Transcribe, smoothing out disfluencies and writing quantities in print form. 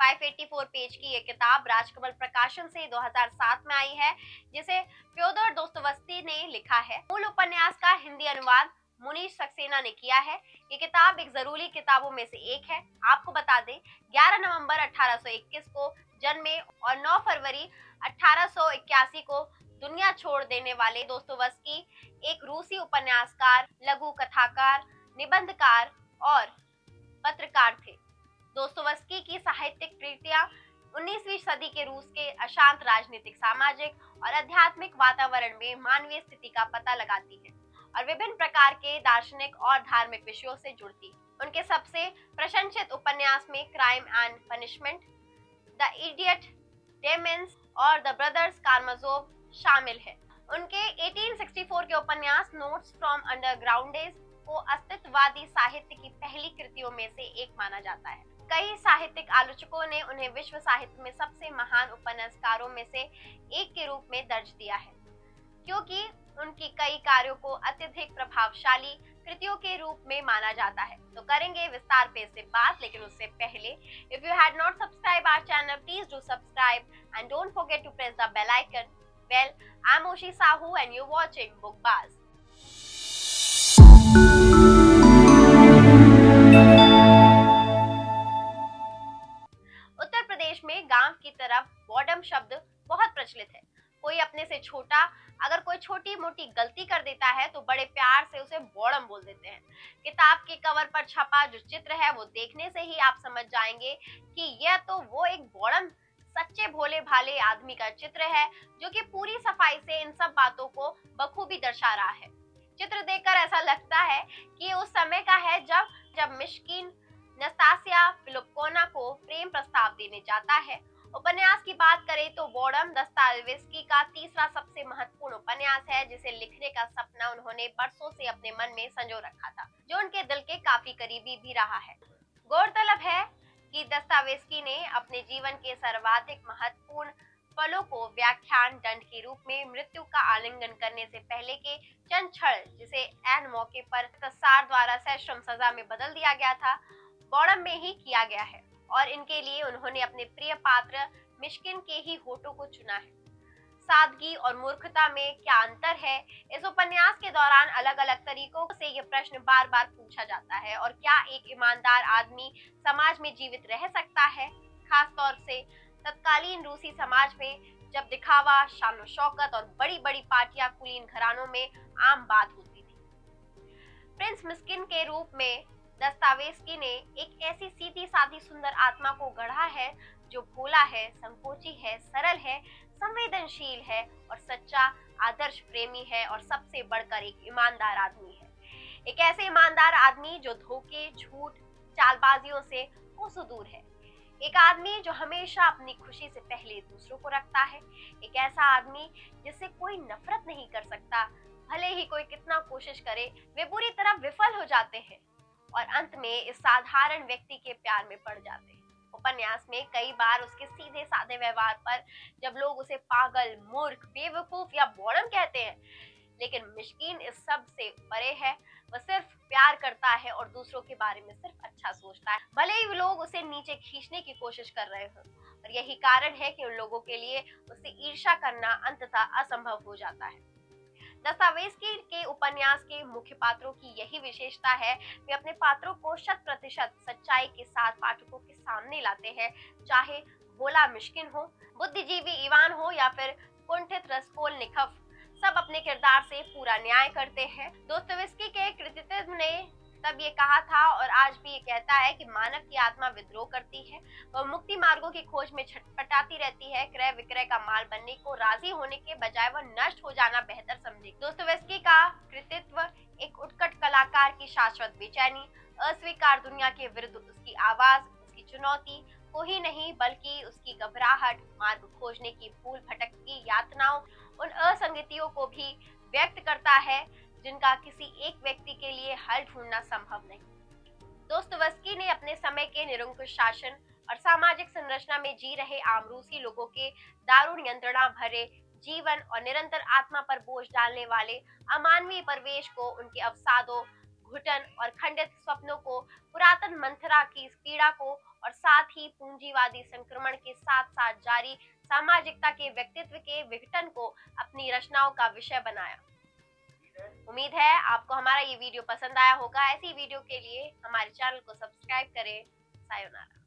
584 page की ये किताब राजकमल प्रकाशन से 2007 में आई है, जिसे फ्योदोर दोस्तोयेवस्की ने लिखा है। मूल उपन्यास का हिंदी अनुवाद मुनीश सक्सेना ने किया है। ये किताब एक जरूरी किताबों में से एक है। आपको बता दें, 11 नवंबर 1821 को जन्मे और 9 फरवरी 1881 को दुनिया छोड़ देने वाले दोस्तोयेवस्की एक रूसी उपन्यासकार, लघु कथाकार, निबंधकार और पत्रकार थे। दोस्तोयेवस्की की साहित्यिक कृतियां 19वीं सदी के रूस के अशांत राजनीतिक, सामाजिक और आध्यात्मिक वातावरण में मानवीय स्थिति का पता लगाती है और विभिन्न प्रकार के दार्शनिक और धार्मिक विषयों से जुड़ती है। उनके सबसे प्रशंसित उपन्यास में crime and punishment, the idiot, demons और द ब्रदर्स कारामाजोव शामिल है। उनके 1864 के उपन्यास नोट्स फ्रॉम अंडरग्राउंड डेज को अस्तित्ववादी साहित्य की पहली कृतियों में से एक माना जाता है। कई साहित्यिक आलोचकों ने उन्हें विश्व साहित्य में सबसे महान उपन्यासकारों में से एक के रूप में दर्ज दिया है, क्योंकि उनकी कई कार्यों को अत्यधिक प्रभावशाली कृतियों के रूप में माना जाता है। तो करेंगे विस्तार पे इससे बात, लेकिन उससे पहले if you had not subscribe our channel, please do subscribe and don't forget to press the bell icon. Well, I am Oshi Sahu and you watching Bookbaaz. Uttar Pradesh में गांव की तरफ बॉडम शब्द बहुत प्रचलित है। कोई अपने से छोटा अगर कोई छोटी मोटी गलती कर देता है तो बड़े प्यार से उसे बॉडम बोल देते हैं। किताब के कवर पर छपा जो चित्र है वो देखने से ही आप समझ जाएंगे कि यह तो वो एक बॉडम सच्चे भोले भाले आदमी का चित्र है, जो कि पूरी सफाई से इन सब बातों को बखूबी दर्शा रहा है। चित्र देखकर ऐसा लगता है कि उस समय का है जब मिश्किन नस्तासिया फिलिपोना को प्रेम प्रस्ताव देने जाता है। उपन्यास की बात करें तो बॉडम दोस्तोयेवस्की का तीसरा सबसे महत्वपूर्ण उपन्यास है, जिसे लिखने का सपना उन्होंने बरसों से अपने मन में संजो रखा था, जो उनके दिल के काफी करीबी भी रहा है। गौरतलब है कि दोस्तोयेवस्की ने अपने जीवन के सर्वाधिक महत्वपूर्ण पलों को व्याख्यान दंड के रूप में मृत्यु का आलिंगन करने से पहले के चंद क्षण, जिसे ऐन मौके पर तस्सार द्वारा सश्रम सजा में बदल दिया गया था, बॉडम में ही किया गया है और इनके लिए उन्होंने अपने प्रिय पात्र मिश्किन के ही होठों को चुना है। सादगी और मूर्खता में क्या अंतर है? इस उपन्यास के दौरान अलग अलग तरीकों से ये प्रश्न बार बार पूछा जाता है। और क्या एक ईमानदार आदमी समाज में जीवित रह सकता है, खास तौर से तत्कालीन रूसी समाज में, जब दिखावा, शान शौकत और बड़ी बड़ी पार्टियां कुलीन घरानों में आम बात होती थी। प्रिंस मिस्किन के रूप में दोस्तोयेवस्की ने एक ऐसी सीधी सादी सुंदर आत्मा को गढ़ा है जो भोला है, संकोची है, सरल है, संवेदनशील है और सच्चा आदर्श प्रेमी है, और सबसे बढ़कर एक ईमानदार आदमी है। एक ऐसे ईमानदार आदमी जो धोखे, झूठ, चालबाजियों से कोसों दूर है। एक आदमी जो हमेशा अपनी खुशी से पहले दूसरों को रखता है। एक ऐसा आदमी जिससे कोई नफरत नहीं कर सकता, भले ही कोई कितना कोशिश करे, वे बुरी तरह विफल हो जाते हैं और अंत में इस साधारण व्यक्ति के प्यार में पड़ जाते हैं। उपन्यास में कई बार उसके सीधे साधे व्यवहार पर जब लोग उसे पागल, मूर्ख, बेवकूफ या बॉडम कहते हैं, लेकिन मिश्किन इस सब से परे है। वह सिर्फ प्यार करता है और दूसरों के बारे में सिर्फ अच्छा सोचता है, भले ही लोग उसे नीचे खींचने की कोशिश कर रहे हों। और यही कारण है कि उन लोगों के लिए उससे ईर्ष्या करना अंततः असंभव हो जाता है। दोस्तोयेवस्की के उपन्यास के मुख्य पात्रों की यही विशेषता है, वे अपने पात्रों को 100% सच्चाई के साथ पाठकों के सामने लाते हैं। चाहे भोला मिश्किन हो, बुद्धिजीवी इवान हो या फिर कुंठित रस्कोलनिकोव, सब अपने किरदार से पूरा न्याय करते हैं। दोस्तोयेवस्की के कृतित्व ने तब ये कहा था और आज भी ये कहता है कि मानव की आत्मा विद्रोह करती है, वह मुक्ति मार्गों की खोज में छटपटाती रहती है। क्रय विक्रय का माल बनने को राजी होने के बजाय वह नष्ट हो जाना बेहतर समझे। दोस्तोयेवस्की का कृतित्व एक उत्कट कलाकार की शाश्वत बेचैनी, अस्वीकार दुनिया के विरुद्ध उसकी आवाज, उसकी चुनौती को ही नहीं बल्कि उसकी घबराहट, मार्ग खोजने की भूल भटक की यातनाओं, उन असंगतियों को भी व्यक्त करता है जिनका किसी एक व्यक्ति के लिए हल ढूंढना संभव नहीं। दोस्तोयेवस्की ने अपने समय के निरंकुश शासन और सामाजिक संरचना में जी रहे आम रूसी लोगों के दारुण यंत्रणा भरे जीवन और निरंतर आत्मा पर बोझ डालने वाले अमानवीय परिवेश को, उनके अवसादों, घुटन और खंडित स्वप्नों को, पुरातन मंथरा की पीड़ा को और साथ ही पूंजीवादी संक्रमण के साथ साथ जारी सामाजिकता के व्यक्तित्व के विघटन को अपनी रचनाओं का विषय बनाया। उम्मीद है आपको हमारा ये वीडियो पसंद आया होगा। ऐसी वीडियो के लिए हमारे चैनल को सब्सक्राइब करें। सायोनारा।